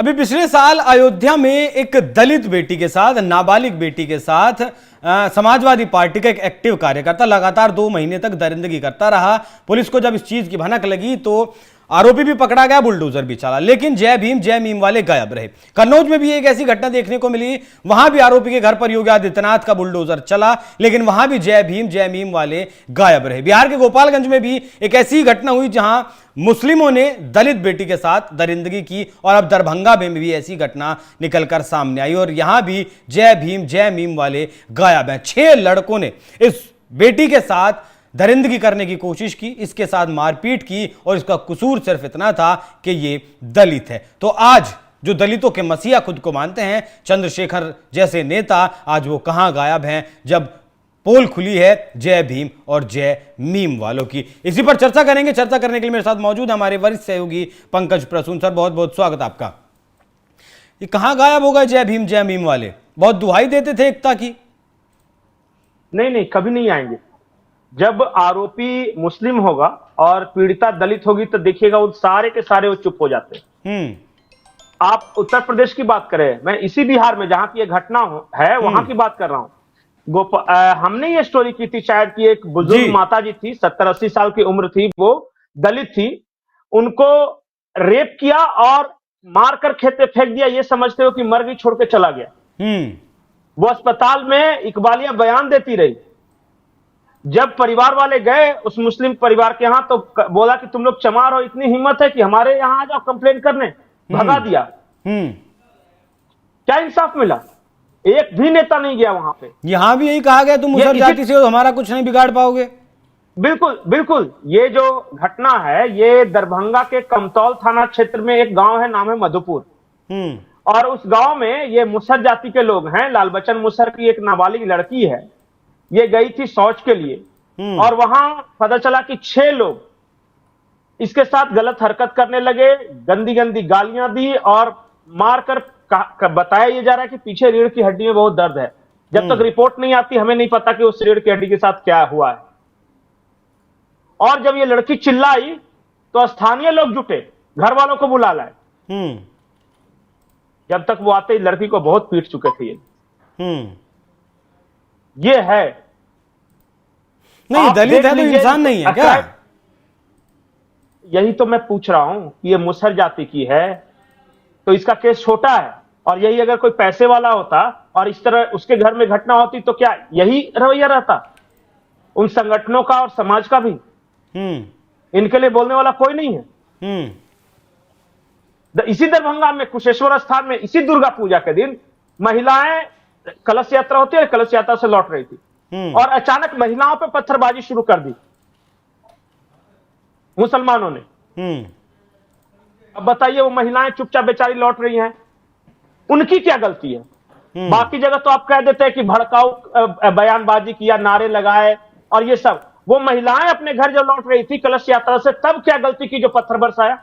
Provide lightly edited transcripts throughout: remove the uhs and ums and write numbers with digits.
अभी पिछले साल अयोध्या में एक दलित बेटी के साथ, नाबालिग बेटी के साथ समाजवादी पार्टी का एक एक्टिव कार्यकर्ता लगातार 2 महीने तक दरिंदगी करता रहा। पुलिस को जब इस चीज की भनक लगी तो आरोपी भी पकड़ा गया, बुलडोजर भी चला, लेकिन जय भीम वाले गायब रहे। कन्नौज में भी एक ऐसी घटना देखने को मिली। वहां भी आरोपी के घर पर योगी आदित्यनाथ का बुलडोजर चला, लेकिन वहां भी जय भीम वाले गायब रहे। बिहार के गोपालगंज में भी एक ऐसी घटना हुई जहां मुस्लिमों ने दलित बेटी के साथ दरिंदगी की, और अब दरभंगा में भी ऐसी घटना निकलकर सामने आई और यहां भी जय भीम वाले गायब हैं। 6 लड़कों ने इस बेटी के साथ दरिंदगी करने की कोशिश की, इसके साथ मारपीट की, और इसका कसूर सिर्फ इतना था कि ये दलित है। तो आज जो दलितों के मसीहा खुद को मानते हैं, चंद्रशेखर जैसे नेता, आज वो कहां गायब हैं जब पोल खुली है जय भीम और जय मीम वालों की। इसी पर चर्चा करेंगे। चर्चा करने के लिए मेरे साथ मौजूद है हमारे वरिष्ठ सहयोगी पंकज प्रसून। सर, बहुत बहुत स्वागत आपका। ये कहां गायब हो गए जय मीम वाले? बहुत दुहाई देते थे एकता की। नहीं, कभी नहीं आएंगे। जब आरोपी मुस्लिम होगा और पीड़िता दलित होगी तो देखिएगा वो सारे के सारे वो चुप हो जाते हैं। आप उत्तर प्रदेश की बात करें, मैं इसी बिहार में जहां की ये घटना है वहां की बात कर रहा हूं। हमने ये स्टोरी की थी शायद कि एक बुजुर्ग माता जी थी, 70-80 साल की उम्र थी, वो दलित थी, उनको रेप किया और मारकर खेत पे फेंक दिया, ये समझते हो कि मर गई, छोड़ के चला गया। वो अस्पताल में इकबालिया बयान देती रही। जब परिवार वाले गए उस मुस्लिम परिवार के यहां तो बोला कि तुम लोग चमार हो, इतनी हिम्मत है कि हमारे यहां आ जाओ कंप्लेन करने, भगा दिया। क्या इंसाफ मिला? एक भी नेता नहीं गया वहां पे। यहां भी यही कहा गया तुम मुसहर जाति से हो, हमारा कुछ नहीं बिगाड़ पाओगे। बिल्कुल। ये जो घटना है ये दरभंगा के कमतौल थाना क्षेत्र में एक गांव है, नाम है मधुपुर। और उस गांव में ये मुसहर जाति के लोग हैं। लाल बच्चन मुसहर की एक नाबालिग लड़की है, ये गई थी शौच के लिए और वहां पता चला कि 6 लोग इसके साथ गलत हरकत करने लगे, गंदी गंदी गालियां दी और मारकर बताया ये जा रहा है कि पीछे रीढ़ की हड्डी में बहुत दर्द है। जब तक रिपोर्ट नहीं आती हमें नहीं पता कि उस रीढ़ की हड्डी के साथ क्या हुआ है। और जब ये लड़की चिल्लाई तो स्थानीय लोग जुटे, घर वालों को बुला लाए। जब तक वो आते ही लड़की को बहुत पीट चुके थे ये है। नहीं, दलित है तो इंसान नहीं है क्या? यही तो मैं पूछ रहा हूं कि ये मुसहर जाति की है तो इसका केस छोटा है, और यही अगर कोई पैसे वाला होता और इस तरह उसके घर में घटना होती तो क्या यही रवैया रहता उन संगठनों का और समाज का भी? इनके लिए बोलने वाला कोई नहीं है। इसी दरभंगा में कुशेश्वर स्थान में इसी दुर्गा पूजा के दिन महिलाएं, कलश यात्रा होती है, कलश यात्रा से लौट रही थी और अचानक महिलाओं पे पत्थरबाजी शुरू कर दी मुसलमानों ने। अब बताइए, वो महिलाएं चुपचाप बेचारी लौट रही हैं, उनकी क्या गलती है? बाकी जगह तो आप कह देते हैं कि भड़काऊ बयानबाजी किया, नारे लगाए और ये सब। वो महिलाएं अपने घर जब लौट रही थी कलश यात्रा से, तब क्या गलती की जो पत्थर बरसाया?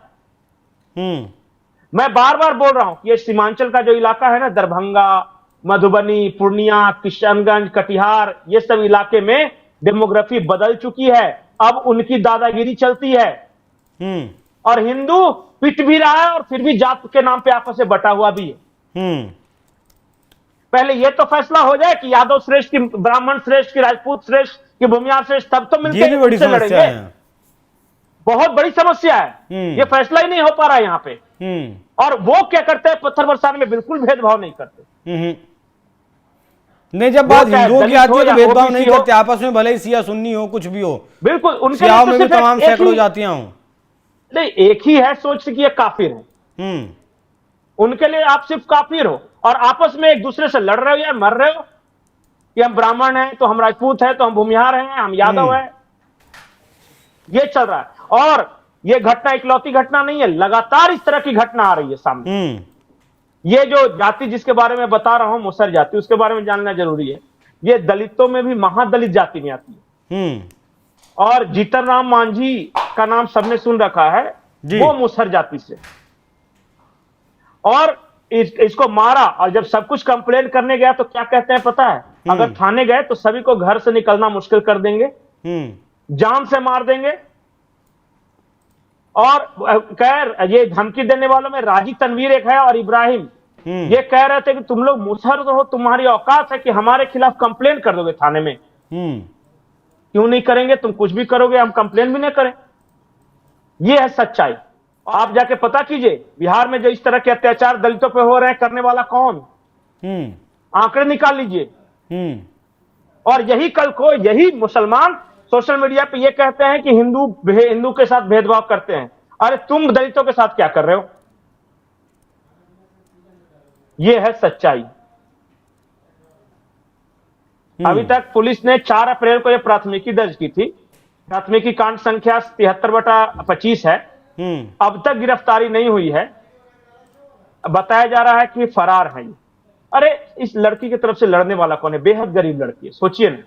मैं बार बार बोल रहा हूं कि ये सीमांचल का जो इलाका है ना, दरभंगा, मधुबनी, पूर्णिया, किशनगंज, कटिहार, ये सब इलाके में डेमोग्राफी बदल चुकी है। अब उनकी दादागिरी चलती है और हिंदू पिट भी रहा है और फिर भी जात के नाम पे आपस में बटा हुआ भी है। पहले ये तो फैसला हो जाए कि यादव श्रेष्ठ की ब्राह्मण श्रेष्ठ की राजपूत श्रेष्ठ की भूमिहार श्रेष्ठ, तब तो मिलकर बड़ी समस्या है। बहुत बड़ी समस्या है। ये फैसला ही नहीं हो पा रहा है यहाँ पे। और वो क्या करते हैं, पत्थर बरसाने में बिल्कुल भेदभाव नहीं करते। नहीं, जब बात हिंदुओं की आती है तो भेदभाव नहीं करते आपस में, भले ही सिया सुन्नी हो, कुछ भी हो। बिल्कुल, उनके सियाओं में भी तमाम सैकड़ों जातियां हो। नहीं, एक ही है सोच कि ये काफिर है। उनके लिए आप सिर्फ काफिर हो और आपस में एक दूसरे से लड़ रहे हो या मर रहे हो कि हम ब्राह्मण हैं तो हम राजपूत हैं तो हम भूमिहार हैं, हम यादव हैं। ये चल रहा है और ये घटना इकलौती घटना नहीं है, लगातार इस तरह की घटना आ रही है सामने। ये जो जाति जिसके बारे में बता रहा हूं, मुसहर जाति, उसके बारे में जानना जरूरी है। ये दलितों में भी महादलित जाति में आती है। और जीतन राम मांझी का नाम सबने सुन रखा है, वो मुसहर जाति से। और इसको मारा और जब सब कुछ कंप्लेन करने गया तो क्या कहते हैं पता है? अगर थाने गए तो सभी को घर से निकलना मुश्किल कर देंगे, जान से मार देंगे और ये धमकी देने वालों में राजी तनवीर एक है और इब्राहिम, ये कह रहे थे कि तुम लोग मुसहर हो, तुम्हारी औकात है कि हमारे खिलाफ कंप्लेन कर दोगे थाने में। क्यों नहीं करेंगे? तुम कुछ भी करोगे, हम कंप्लेन भी नहीं करें। ये है सच्चाई। आप जाके पता कीजिए बिहार में जो इस तरह के अत्याचार दलितों पे हो रहे हैं, करने वाला कौन, आंकड़े निकाल लीजिए। और यही कल को यही मुसलमान सोशल मीडिया पे ये कहते हैं कि हिंदू के साथ भेदभाव करते हैं। अरे तुम दलितों के साथ क्या कर रहे हो? ये है सच्चाई। अभी तक पुलिस ने 4 अप्रैल को यह प्राथमिकी दर्ज की थी। प्राथमिकी कांड संख्या 73/25 है। अब तक गिरफ्तारी नहीं हुई है। बताया जा रहा है कि फरार है। अरे इस लड़की की तरफ से लड़ने वाला कौन है? बेहद गरीब लड़की है, सोचिए ना।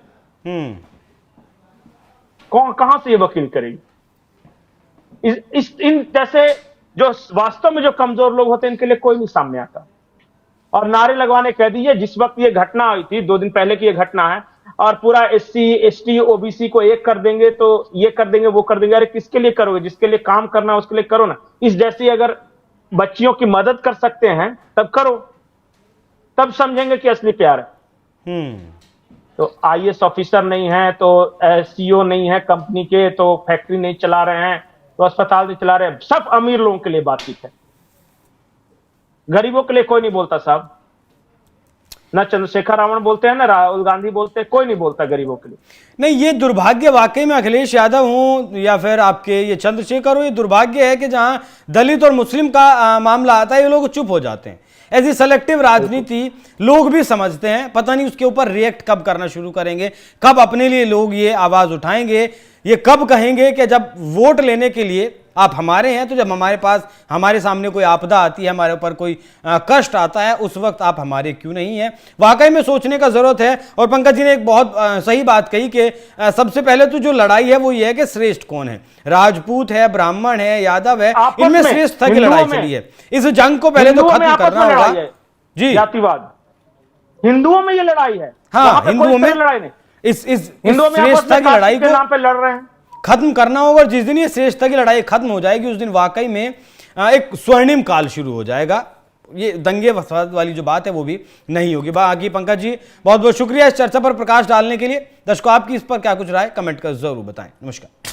कौन कहां से ये वकील करेगी? इन जैसे जो वास्तव में जो कमजोर लोग होते हैं, इनके लिए कोई नहीं सामने आता। और नारे लगवाने कह दिए। जिस वक्त ये घटना हुई थी, 2 दिन पहले की ये घटना है, और पूरा SC ST OBC को एक कर देंगे, तो ये कर देंगे, वो कर देंगे। अरे किसके लिए करोगे? जिसके लिए काम करना है उसके लिए करो ना। इस जैसी अगर बच्चियों की मदद कर सकते हैं तब करो, तब समझेंगे कि असली प्यार है। तो IAS ऑफिसर नहीं है, तो CEO नहीं है कंपनी के, तो फैक्ट्री नहीं चला रहे हैं, तो अस्पताल नहीं चला रहे हैं। सब अमीर लोगों के लिए बातचीत है, गरीबों के लिए कोई नहीं बोलता साहब। ना चंद्रशेखर रावण बोलते हैं, ना राहुल गांधी बोलते हैं, कोई नहीं बोलता गरीबों के लिए। नहीं, ये दुर्भाग्य वाकई में अखिलेश यादव हो या फिर आपके ये चंद्रशेखर हो, ये दुर्भाग्य है कि जहां दलित और मुस्लिम का मामला आता है, ये लोग चुप हो जाते हैं। ऐसी सेलेक्टिव राजनीति लोग भी समझते हैं। पता नहीं उसके ऊपर रिएक्ट कब करना शुरू करेंगे, कब अपने लिए लोग ये आवाज उठाएंगे, ये कब कहेंगे कि जब वोट लेने के लिए आप हमारे हैं, तो जब हमारे पास हमारे सामने कोई आपदा आती है, हमारे ऊपर कोई कष्ट आता है, उस वक्त आप हमारे क्यों नहीं हैं। वाकई में सोचने का जरूरत है। और पंकज जी ने एक बहुत सही बात कही कि सबसे पहले तो जो लड़ाई है वो ये है कि श्रेष्ठ कौन है, राजपूत है, ब्राह्मण है, यादव है, इनमें श्रेष्ठता की लड़ाई चली है। इस जंग को पहले तो खत्म करना होगा जी। जातिवाद हिंदुओं में ये लड़ाई है। हाँ, हिंदुओं में लड़ाई नहीं, इस श्रेष्ठता की लड़ाई को नाम पे लड़ रहे हैं, खत्म करना होगा। और जिस दिन ये श्रेष्ठता की लड़ाई खत्म हो जाएगी, उस दिन वाकई में एक स्वर्णिम काल शुरू हो जाएगा। ये दंगे फसाद वाली जो बात है वो भी नहीं होगी। बाकी पंकज जी बहुत बहुत शुक्रिया इस चर्चा पर प्रकाश डालने के लिए। दर्शकों, आपकी इस पर क्या कुछ राय कमेंट कर जरूर बताएं। नमस्कार।